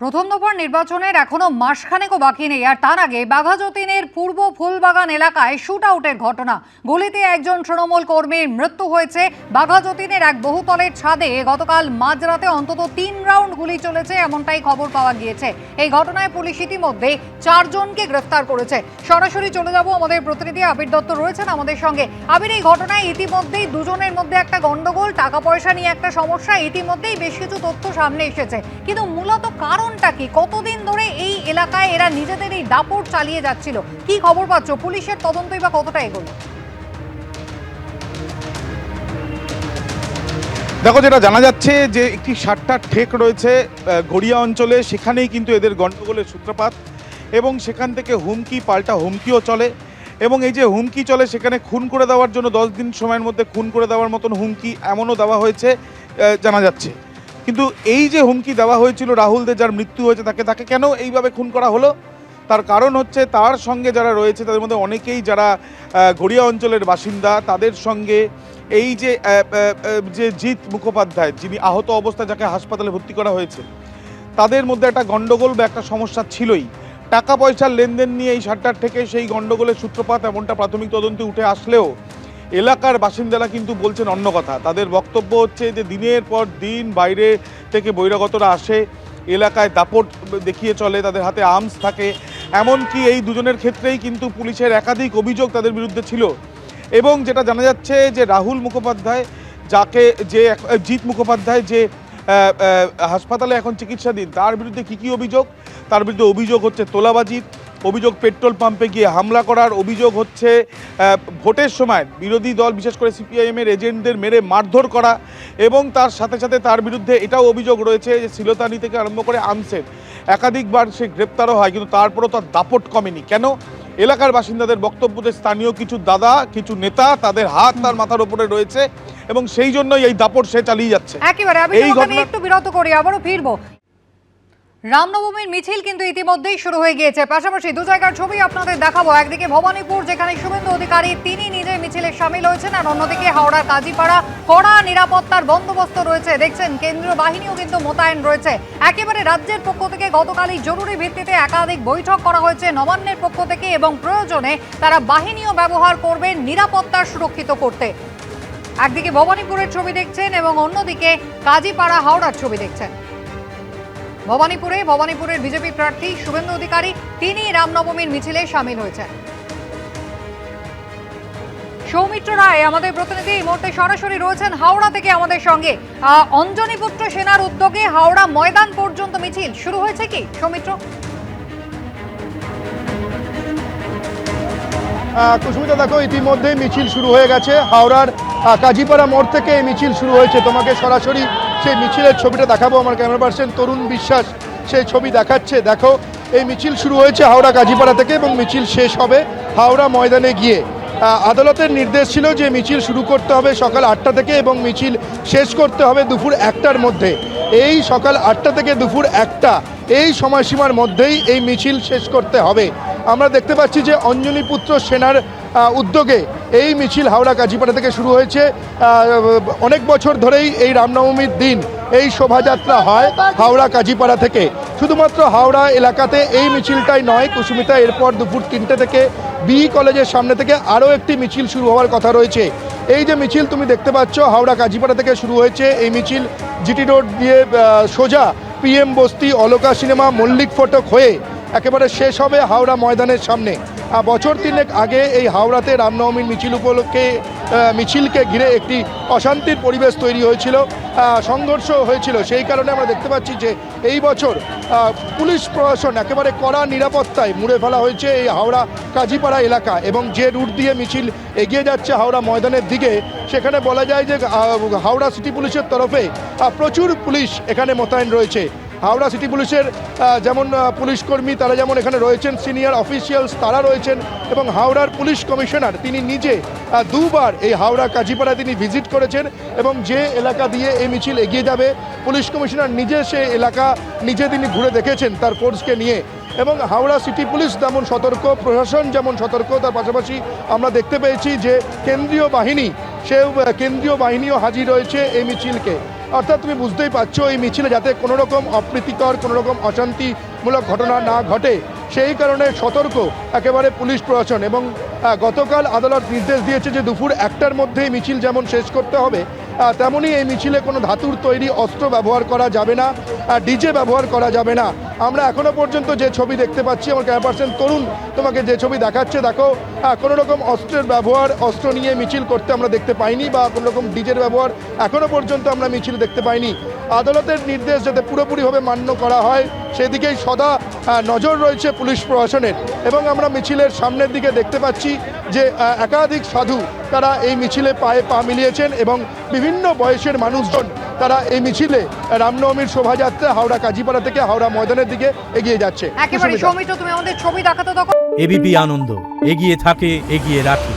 প্রথম দফার নির্বাচনের এখনো মাসখানেকও বাকি নেই, আর তার আগে বাঘাযতীনের পূর্ব ফুলবাগান এলাকায় শুট আউটের ঘটনা। গুলিতে একজন তৃণমূল কর্মীর মৃত্যু হয়েছে। বাঘাযতীনের এক বহুতলের ছাদে গতকাল মাঝরাতে অন্তত ৩ রাউন্ড গুলি চলেছে, এমনটাই খবর পাওয়া গিয়েছে। এই ঘটনায় পুলিশ ইতিমধ্যে 4 জনকে গ্রেফতার করেছে। সরাসরি চলে যাব, আমাদের প্রতিনিধি আবির দত্ত রয়েছেন আমাদের সঙ্গে। আবির, এই ঘটনায় ইতিমধ্যেই দুজনের মধ্যে একটা গন্ডগোল, টাকা পয়সা নিয়ে একটা সমস্যা, ইতিমধ্যেই বেশ কিছু তথ্য সামনে এসেছে, কিন্তু মূলত কারণটা কি? কতদিন ধরে এই এলাকায় এরা নিজেদের এই দাপট চালিয়ে যাচ্ছিল? কি খবর পাচ্ছ? পুলিশের তদন্তই বা কতটা এগোলো? দেখো, যেটা জানা যাচ্ছে যে একটি সাতটা ঠেক রয়েছে গড়িয়া অঞ্চলে, সেখানেই কিন্তু এদের গণ্ডগোলের সূত্রপাত, এবং সেখান থেকে হুমকি পাল্টা হুমকিও চলে। এবং এই যে হুমকি চলে, সেখানে খুন করে দেওয়ার জন্য 10 দিন সময়ের মধ্যে খুন করে দেওয়ার মতন হুমকি এমনও দেওয়া হয়েছে জানা যাচ্ছে। কিন্তু এই যে হুমকি দেওয়া হয়েছিল রাহুলদের, যার মৃত্যু হয়েছে, তাকে কেন এইভাবে খুন করা হলো? তার কারণ হচ্ছে তার সঙ্গে যারা রয়েছে তাদের মধ্যে অনেকেই যারা গড়িয়া অঞ্চলের বাসিন্দা, তাদের সঙ্গে এই যে জিৎ মুখোপাধ্যায়, যিনি আহত অবস্থায় যাকে হাসপাতালে ভর্তি করা হয়েছে, তাদের মধ্যে একটা গণ্ডগোল বা একটা সমস্যা ছিলই। টাকা পয়সার লেনদেন নিয়ে এই সাতটার থেকে সেই গণ্ডগোলের সূত্রপাত, এমনটা প্রাথমিক তদন্তে উঠে আসলেও এলাকার বাসিন্দারা কিন্তু বলছেন অন্য কথা। তাদের বক্তব্য হচ্ছে যে দিনের পর দিন বাইরে থেকে বহিরাগতরা আসে, এলাকায় দাপট দেখিয়ে চলে, তাদের হাতে আর্মস থাকে। এমনকি এই দুজনের ক্ষেত্রেই কিন্তু পুলিশের একাধিক অভিযোগ তাদের বিরুদ্ধে ছিল। এবং যেটা জানা যাচ্ছে যে রাহুল মুখোপাধ্যায়, জিৎ মুখোপাধ্যায় যে হাসপাতালে এখন চিকিৎসাধীন, তার বিরুদ্ধে কী অভিযোগ? তার বিরুদ্ধে অভিযোগ হচ্ছে তোলাবাজির, অভিযোগ পেট্রোল পাম্পে গিয়ে হামলা করার, অভিযোগ হচ্ছে ভোটের সময় বিরোধী দল বিশেষ করে সিপিআইএমের এজেন্টদের মেরে মারধর করা, এবং তার সাথে সাথে তার বিরুদ্ধে এটাও অভিযোগ রয়েছে যে সিলতানি থেকে আরম্ভ করে আর্মসের একাধিকবার সে গ্রেপ্তারও হয়, কিন্তু তারপরও তার দাপট কমেনি। কেন? এলাকার বাসিন্দাদের বক্তব্য যে স্থানীয় কিছু দাদা, কিছু নেতা, তাদের হাত তার মাথার উপরে রয়েছে, এবং সেই জন্যই এই দাপট সে চালিয়ে যাচ্ছে। একেবারে এই ঘটনা একটু বিরত করি, আবারও ফিরবো। রামনবমীর মিছিল কিন্তু ইতিমধ্যেই শুরু হয়ে গিয়েছে। পাশাপাশি দু জায়গার ছবি আপনাদের দেখাবো। একদিকে ভবানীপুর, যেখানে শুভেন্দু অধিকারী তিনি নিজে মিছিলে সামিল হয়েছেন, আর অন্যদিকে হাওড়ার কাজীপাড়া কড়া নিরাপত্তার বন্দোবস্ত রয়েছে। দেখছেন কেন্দ্রীয় বাহিনীও কিন্তু মোতায়েন রয়েছে। একেবারে রাজ্যের পক্ষ থেকে গতকালই জরুরি ভিত্তিতে একাধিক বৈঠক করা হয়েছে নবান্নের পক্ষ থেকে, এবং প্রয়োজনে তারা বাহিনীও ব্যবহার করবে নিরাপত্তা সুরক্ষিত করতে। একদিকে ভবানীপুরের ছবি দেখছেন এবং অন্যদিকে কাজীপাড়া হাওড়ার ছবি দেখছেন। ভবানীপুরের বিজেপি প্রার্থী শুভেন্দু অধিকারী তিনি রামনবমীর মিছিলে সামিল হয়েছেন। সৌমিত্র রায় আমাদের প্রতিনিধি এই মুহূর্তে সরাসরি রয়েছেন হাওড়া থেকে আমাদের সঙ্গে। অঞ্জনীপুত্র সেনার উদ্যোগে হাওড়া ময়দান পর্যন্ত মিছিল শুরু হয়েছে কি সৌমিত্র? কুসুমিতা, দেখো ইতিমধ্যেই মিছিল শুরু হয়ে গেছে। হাওড়ার কাজীপাড়া মোড় থেকে এই মিছিল শুরু হয়েছে। তোমাকে সরাসরি সেই মিছিলের ছবিটা দেখাবো। আমার ক্যামেরা পার্সন তরুণ বিশ্বাস সেই ছবি দেখাচ্ছে। দেখো, এই মিছিল শুরু হয়েছে হাওড়া কাজীপাড়া থেকে, এবং মিছিল শেষ হবে হাওড়া ময়দানে গিয়ে। আদালতের নির্দেশ ছিল যে মিছিল শুরু করতে হবে সকাল 8টা থেকে, এবং মিছিল শেষ করতে হবে দুপুর 1টার মধ্যে। এই সকাল 8টা থেকে দুপুর 1টা এই সময়সীমার মধ্যেই এই মিছিল শেষ করতে হবে। আমরা দেখতে পাচ্ছি যে অঞ্জনীপুত্র সেনার উদ্যোগে এই মিছিল হাওড়া কাজীপাড়া থেকে শুরু হয়েছে। অনেক বছর ধরেই এই রামনবমীর দিন এই শোভাযাত্রা হয় হাওড়া কাজীপাড়া থেকে। শুধুমাত্র হাওড়া এলাকাতে এই মিছিলটাই নয় কুসুমিতা, এরপর দুপুর 3টে থেকে বিই কলেজের সামনে থেকে আরও একটি মিছিল শুরু হওয়ার কথা রয়েছে। এই যে মিছিল তুমি দেখতে পাচ্ছ হাওড়া কাজীপাড়া থেকে শুরু হয়েছে, এই মিছিল জিটি রোড দিয়ে সোজা পিএম বস্তি, অলোকা সিনেমা, মল্লিক ফটক হয়ে একেবারে শেষ হবে হাওড়া ময়দানের সামনে। বছর 3 আগে এই হাওড়াতে রামনবমীর মিছিল উপলক্ষে মিছিলকে ঘিরে একটি অশান্তির পরিবেশ তৈরি হয়েছিল, সংঘর্ষ হয়েছিল। সেই কারণে আমরা দেখতে পাচ্ছি যে এই বছর পুলিশ প্রশাসন একেবারে কড়া নিরাপত্তায় মুড়ে ফেলা হয়েছে এই হাওড়া কাজীপাড়া এলাকা, এবং যে রুট দিয়ে মিছিল এগিয়ে যাচ্ছে হাওড়া ময়দানের দিকে, সেখানে বলা যায় যে হাওড়া সিটি পুলিশের তরফে প্রচুর পুলিশ এখানে মোতায়েন রয়েছে। হাওড়া সিটি পুলিশের যেমন পুলিশ কর্মী তারা যেমন এখানে রয়েছেন, সিনিয়র অফিসিয়ালস তারা রয়েছেন, এবং হাওড়ার পুলিশ কমিশনার তিনি নিজে 2বার এই হাওড়া কাজীপাড়া তিনি ভিজিট করেছেন, এবং যে এলাকা দিয়ে এই মিছিল এগিয়ে যাবে পুলিশ কমিশনার নিজে সে এলাকা নিজে তিনি ঘুরে দেখেছেন তার ফোর্সকে নিয়ে। এবং হাওড়া সিটি পুলিশ যেমন সতর্ক, প্রশাসন যেমন সতর্ক, তার পাশাপাশি আমরা দেখতে পেয়েছি যে কেন্দ্রীয় বাহিনীও হাজির রয়েছে এই মিছিলকে। অর্থাৎ তুমি বুঝতেই পারছো এই মিছিলে যাতে কোনো রকম অপ্রীতিকর কোনো রকম অশান্তিমূলক ঘটনা না ঘটে সেই কারণে সতর্ক একেবারে পুলিশ প্রশাসন। এবং গতকাল আদালত নির্দেশ দিয়েছে যে দুপুর 1টার মধ্যেই মিছিল যেমন শেষ করতে হবে, তেমনই এই মিছিলে কোনো ধাতুর তৈরি অস্ত্র ব্যবহার করা যাবে না, ডিজে ব্যবহার করা যাবে না। আমরা এখনো পর্যন্ত যে ছবি দেখতে পাচ্ছি, আমার ক্যামেরা পার্সন তরুণ তোমাকে যে ছবি দেখাচ্ছে, দেখো কোনো রকম অস্ত্রের ব্যবহার, অস্ত্র নিয়ে মিছিল করতে আমরা দেখতে পাইনি, বা কোনো রকম ডিজের ব্যবহার এখনো পর্যন্ত আমরা মিছিল দেখতে পাইনি। আদালতের নির্দেশ যাতে পুরোপুরিভাবে মান্য করা হয় সেদিকেই সদা নজর রয়েছে পুলিশ প্রশাসনের। এবং আমরা মিছিলের সামনের দিকে দেখতে পাচ্ছি যে একাধিক সাধু তারা এই মিছিলে পায়ে পা মিলিয়েছেন এবং বিভিন্ন বয়সের মানুষজন তারা এই মিছিলে রামনবমীর শোভাযাত্রা হাওড়া কাজীপাড়া থেকে হাওড়া ময়দানের দিকে এগিয়ে যাচ্ছে। একেবারে সৌমিত্র, তুমি আমাদের ছবি দেখাতে থাকো। এবিপি আনন্দ, এগিয়ে থাকে, এগিয়ে রাখে।